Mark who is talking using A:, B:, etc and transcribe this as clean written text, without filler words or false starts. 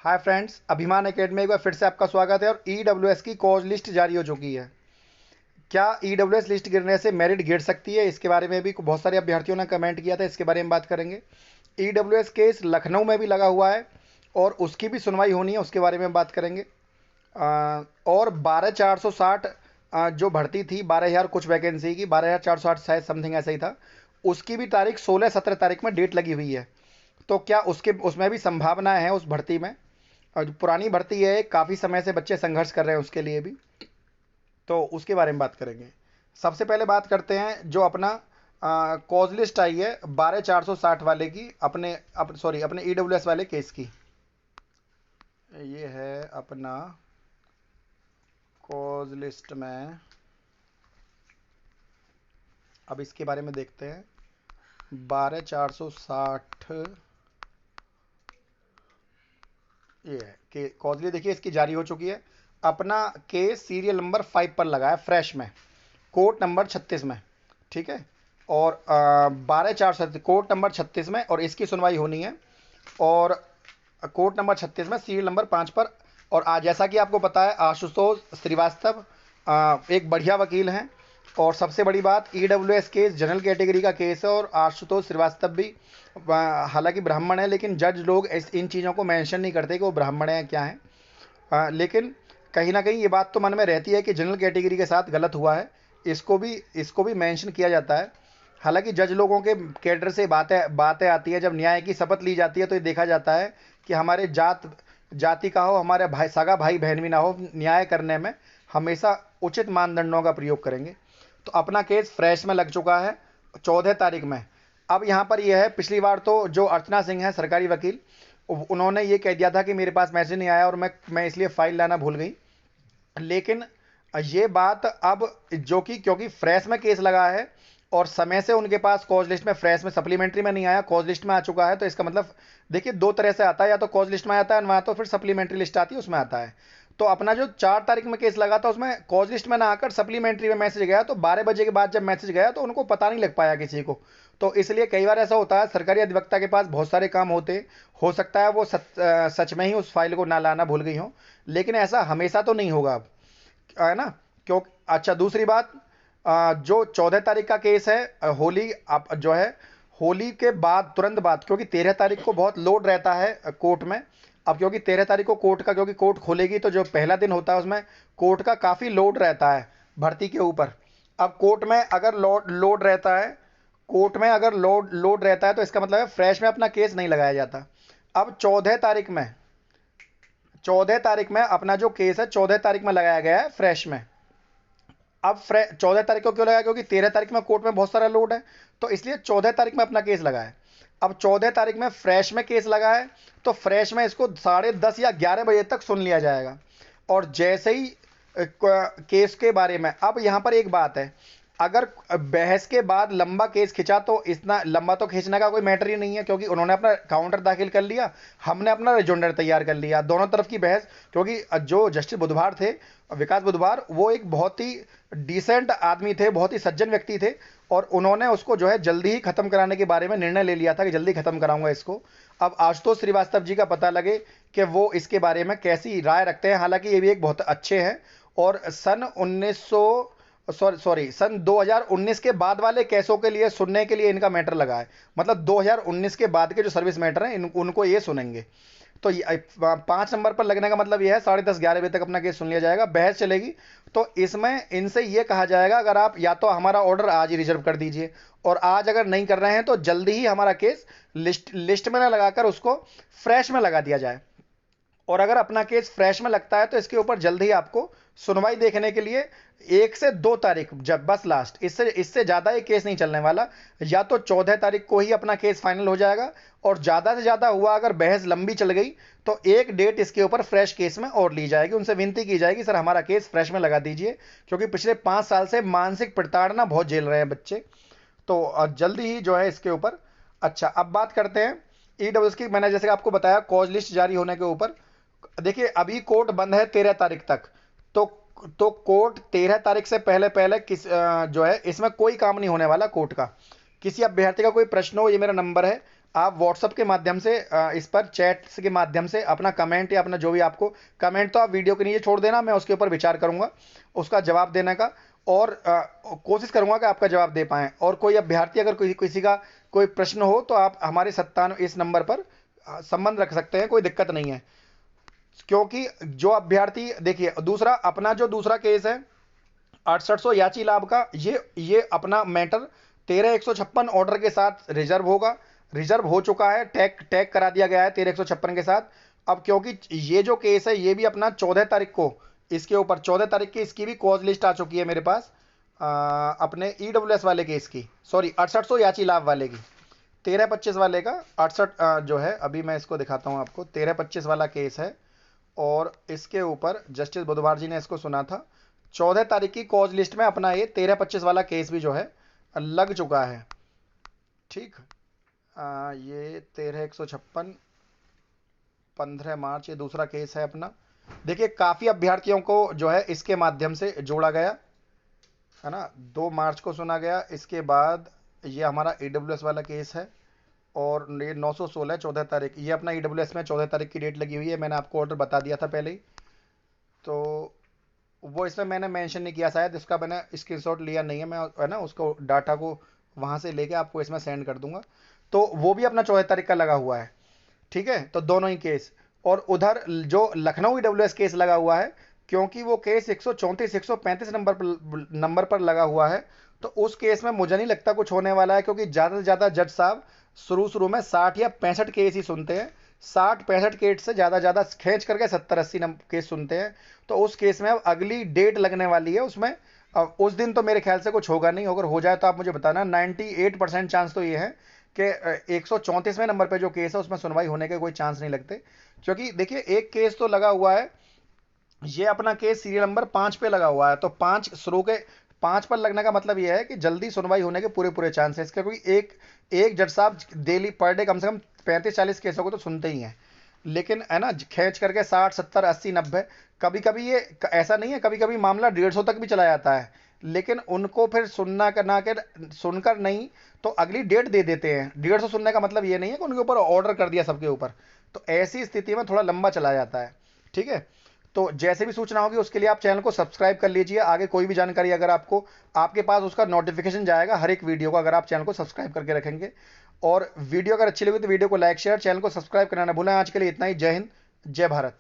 A: Hi friends, अभिमान academy एक बार फिर से आपका स्वागत है। और ईडब्ल्यूएस की कॉज लिस्ट जारी हो चुकी है। क्या ईडब्ल्यूएस लिस्ट गिरने से मेरिट गिर सकती है? इसके बारे में भी बहुत सारे अभ्यर्थियों ने कमेंट किया था, इसके बारे में बात करेंगे। ईडब्ल्यूएस केस लखनऊ में भी लगा हुआ है और उसकी भी सुनवाई होनी है, उसके बारे में बात करेंगे। और 12,460 जो भर्ती थी, 12,000 कुछ वैकेंसी की, 12,460 शायद समथिंग ऐसा ही था, उसकी भी तारीख 16-17 तारीख में डेट लगी हुई है। तो क्या उसके उसमें भी संभावनाएं हैं उस भर्ती में? और जो पुरानी भर्ती है, काफ़ी समय से बच्चे संघर्ष कर रहे हैं उसके लिए भी, तो उसके बारे में बात करेंगे। सबसे पहले बात करते हैं जो अपना कॉज लिस्ट आई है 12,460 वाले की, अपने ईडब्ल्यूएस वाले केस की। ये है अपना कॉज लिस्ट में। अब इसके बारे में देखते हैं। 12,460 ये है कि कॉजली, देखिए इसकी जारी हो चुकी है। अपना केस सीरियल नंबर 5 पर लगा है, फ्रेश में, कोर्ट नंबर 36 में। ठीक है। और 12,400 कोर्ट नंबर 36 में, और इसकी सुनवाई होनी है। और कोर्ट नंबर 36 में सीरियल नंबर 5 पर। और आज जैसा कि आपको पता है, आशुतोष श्रीवास्तव एक बढ़िया वकील हैं। और सबसे बड़ी बात, ईडब्ल्यूएस केस जनरल कैटेगरी का केस है, और आशुतोष श्रीवास्तव भी हालांकि ब्राह्मण है, लेकिन जज लोग इन चीज़ों को मेंशन नहीं करते कि वो ब्राह्मण है क्या है। लेकिन कहीं ना कहीं ये बात तो मन में रहती है कि जनरल कैटेगरी के साथ गलत हुआ है। इसको भी मेंशन किया जाता है। हालांकि जज लोगों के कैडर से बातें बातें आती है, जब न्याय की शपथ ली जाती है तो ये देखा जाता है कि हमारे जाति का हो, हमारे भाई सगा भाई बहन भी ना हो, न्याय करने में हमेशा उचित मानदंडों का प्रयोग करेंगे। तो अपना केस फ्रेश में लग चुका है 14 तारीख में। अब यहाँ पर यह है, पिछली बार तो जो अर्चना सिंह है सरकारी वकील, उन्होंने ये कह दिया था कि मेरे पास मैसेज नहीं आया और मैं इसलिए फाइल लाना भूल गई। लेकिन ये बात अब, जो कि क्योंकि फ्रेश में केस लगा है और समय से उनके पास कॉज लिस्ट में, फ्रेश में सप्लीमेंट्री में नहीं आया, कॉज लिस्ट में आ चुका है, तो इसका मतलब देखिए दो तरह से आता है, या तो कॉज लिस्ट में आता है, वहाँ तो फिर सप्लीमेंट्री लिस्ट आती है, उसमें आता है। तो अपना जो 4 तारीख में केस लगा था, उसमें कॉज लिस्ट में ना आकर सप्लीमेंट्री में मैसेज गया, तो 12 बजे के बाद जब मैसेज गया तो उनको पता नहीं लग पाया किसी को। तो इसलिए कई बार ऐसा होता है, सरकारी अधिवक्ता के पास बहुत सारे काम होते, हो सकता है वो सच में ही उस फाइल को ना लाना भूल गई हो, लेकिन ऐसा हमेशा तो नहीं होगा अब, है ना। क्यों? अच्छा, दूसरी बात, जो 14 तारीख का केस है, होली आप जो है, होली के बाद तुरंत बाद, क्योंकि 13 तारीख को बहुत लोड रहता है कोर्ट में। अब क्योंकि 13 तारीख को कोर्ट का, क्योंकि कोर्ट खोलेगी तो जो पहला दिन होता है उसमें कोर्ट का काफ़ी लोड रहता है भर्ती के ऊपर। अब कोर्ट में अगर लोड रहता है, कोर्ट में अगर लोड रहता है, तो इसका मतलब है फ्रेश में अपना केस नहीं लगाया जाता। अब 14 तारीख में अपना जो केस है 14 तारीख में लगाया गया है फ्रेश में। अब 14 तारीख को क्यों लगाया? क्योंकि 13 तारीख में कोर्ट में बहुत सारा लोड है, तो इसलिए 14 तारीख में अपना केस लगा है। अब 14 तारीख में फ्रेश में केस लगा है, तो फ्रेश में इसको 10:30 या 11 बजे तक सुन लिया जाएगा। और जैसे ही केस के बारे में, अब यहाँ पर एक बात है, अगर बहस के बाद लंबा केस खिंचा, तो इतना लंबा तो खींचने का कोई मैटर ही नहीं है, क्योंकि उन्होंने अपना काउंटर दाखिल कर लिया, हमने अपना रिजोंडर तैयार कर लिया, दोनों तरफ की बहस। क्योंकि जो जस्टिस बुधवार थे, विकास बुधवार, वो एक बहुत ही डिसेंट आदमी थे, बहुत ही सज्जन व्यक्ति थे, और उन्होंने उसको जो है जल्दी ही खत्म कराने के बारे में निर्णय ले लिया था कि जल्दी खत्म कराऊंगा इसको। अब आशुतोष श्रीवास्तव जी का पता लगे कि वो इसके बारे में कैसी राय रखते हैं। हालांकि ये भी एक बहुत अच्छे हैं, और सन 2019 के बाद वाले केसों के लिए सुनने के लिए इनका मैटर लगा है। मतलब 2019 के बाद के जो सर्विस मैटर हैं, उनको ये सुनेंगे। तो 5 नंबर पर लगने का मतलब ये है, 10:30-11 बजे तक अपना केस सुन लिया जाएगा, बहस चलेगी। तो इसमें इनसे ये कहा जाएगा, अगर आप या तो हमारा ऑर्डर आज ही रिजर्व कर दीजिए, और आज अगर नहीं कर रहे हैं तो जल्दी ही हमारा केस लिस्ट में ना लगाकर उसको फ्रेश में लगा दिया जाए। और अगर अपना केस फ्रेश में लगता है तो इसके ऊपर जल्द ही आपको सुनवाई देखने के लिए 1 से 2 तारीख, जब बस लास्ट, इससे इससे ज़्यादा ये केस नहीं चलने वाला। या तो 14 तारीख को ही अपना केस फाइनल हो जाएगा, और ज़्यादा से ज़्यादा हुआ अगर बहस लंबी चल गई तो एक डेट इसके ऊपर फ्रेश केस में और ली जाएगी, उनसे विनती की जाएगी, सर हमारा केस फ्रेश में लगा दीजिए, क्योंकि पिछले 5 साल से मानसिक प्रताड़ना बहुत झेल रहे हैं बच्चे। तो जल्दी ही जो है इसके ऊपर। अच्छा, अब बात करते हैं ईडब्ल्यूएस की। मैंने जैसे आपको बताया कॉज लिस्ट जारी होने के ऊपर, देखिए अभी कोर्ट बंद है 13 तारीख तक। तो कोर्ट 13 तारीख से पहले पहले जो है, इसमें कोई काम नहीं होने वाला कोर्ट का। किसी अभ्यर्थी का कोई प्रश्न हो, ये मेरा नंबर है, आप व्हाट्सअप के माध्यम से इस पर चैट के माध्यम से अपना कमेंट या अपना जो भी आपको कमेंट, तो आप वीडियो के नीचे छोड़ देना, मैं उसके ऊपर विचार करूंगा उसका जवाब देने का, और कोशिश करूंगा कि आपका जवाब दे पाएँ। और कोई अभ्यर्थी अगर किसी का कोई प्रश्न हो तो आप हमारे 97 इस नंबर पर संबंध रख सकते हैं, कोई दिक्कत नहीं है। क्योंकि जो अभ्यर्थी, देखिए दूसरा अपना जो दूसरा केस है 6800 याची लाभ का, ये अपना मैटर 13156 ऑर्डर के साथ रिजर्व होगा, रिजर्व हो चुका है, टैग टैग करा दिया गया है 13156 के साथ। अब क्योंकि ये जो केस है ये भी अपना 14 तारीख को, इसके ऊपर 14 तारीख की इसकी भी कॉज लिस्ट आ चुकी है मेरे पास, अपने ईडब्ल्यूएस वाले केस की, सॉरी 6800 याची लाभ वाले की, 1325 वाले का 68 जो है, अभी मैं इसको दिखाता हूँ आपको, 1325 वाला केस है। और इसके ऊपर जस्टिस बुधवार जी ने इसको सुना था। 14 तारीख की कॉज लिस्ट में अपना ये 1325 वाला केस भी जो है लग चुका है। ठीक, ये 13156 15 मार्च ये दूसरा केस है अपना। देखिए काफ़ी अभ्यर्थियों को जो है इसके माध्यम से जोड़ा गया है ना, 2 मार्च को सुना गया। इसके बाद ये हमारा ईडब्ल्यूएस वाला केस है, और ये 916 14 तारीख, ये अपना ईडब्ल्यूएस में 14 तारीख की डेट लगी हुई है, मैंने आपको ऑर्डर बता दिया था पहले ही, तो वो इसमें मैंने मेंशन नहीं किया शायद, इसका मैंने स्क्रीनशॉट लिया नहीं है, मैं है ना उसको डाटा को वहाँ से लेके आपको इसमें सेंड कर दूंगा। तो वो भी अपना 14 तारीख का लगा हुआ है। ठीक है, तो दोनों ही केस। और उधर जो लखनऊ ईडब्ल्यूएस केस लगा हुआ है, क्योंकि वो केस 134 135 नंबर पर लगा हुआ है, तो उस केस में मुझे नहीं लगता कुछ होने वाला है, क्योंकि ज़्यादा से ज़्यादा जज साहब शुरू शुरू में 60 या 65 केस ही सुनते हैं, 60-65 केस से ज़्यादा खींच करके 70-80 केस सुनते हैं। तो उस केस में अब अगली डेट लगने वाली है उसमें, अब उस दिन तो मेरे ख्याल से कुछ होगा नहीं, अगर हो जाए तो आप मुझे बताना। 98% चांस तो ये है कि 134वें नंबर पे जो केस है उसमें सुनवाई होने के कोई चांस नहीं लगते। क्योंकि देखिए एक केस तो लगा हुआ है, ये अपना केस सीरियल नंबर 5 पे लगा हुआ है, तो 5 शुरू के 5 पर लगने का मतलब ये है कि जल्दी सुनवाई होने के पूरे पूरे चांस है इसके, क्योंकि एक जज साहब डेली पर डे कम से कम 35-40 केसों को तो सुनते ही हैं। लेकिन है ना खींच करके 60 70 80 90, कभी कभी ये ऐसा नहीं है, कभी कभी मामला 150 तक भी चला जाता है, लेकिन उनको फिर सुनना करना कर सुनकर नहीं तो अगली डेट दे देते हैं। 150 सुनने का मतलब ये नहीं है कि उनके ऊपर ऑर्डर कर दिया सबके ऊपर, तो ऐसी स्थिति में थोड़ा लंबा चला जाता है। ठीक है, तो जैसे भी सूचना होगी उसके लिए आप चैनल को सब्सक्राइब कर लीजिए। आगे कोई भी जानकारी अगर आपको, आपके पास उसका नोटिफिकेशन जाएगा हर एक वीडियो का, अगर आप चैनल को सब्सक्राइब करके रखेंगे। और वीडियो अगर अच्छी लगी तो वीडियो को लाइक शेयर, चैनल को सब्सक्राइब करना ना भूलें। आज के लिए इतना ही। जय हिंद, जय भारत।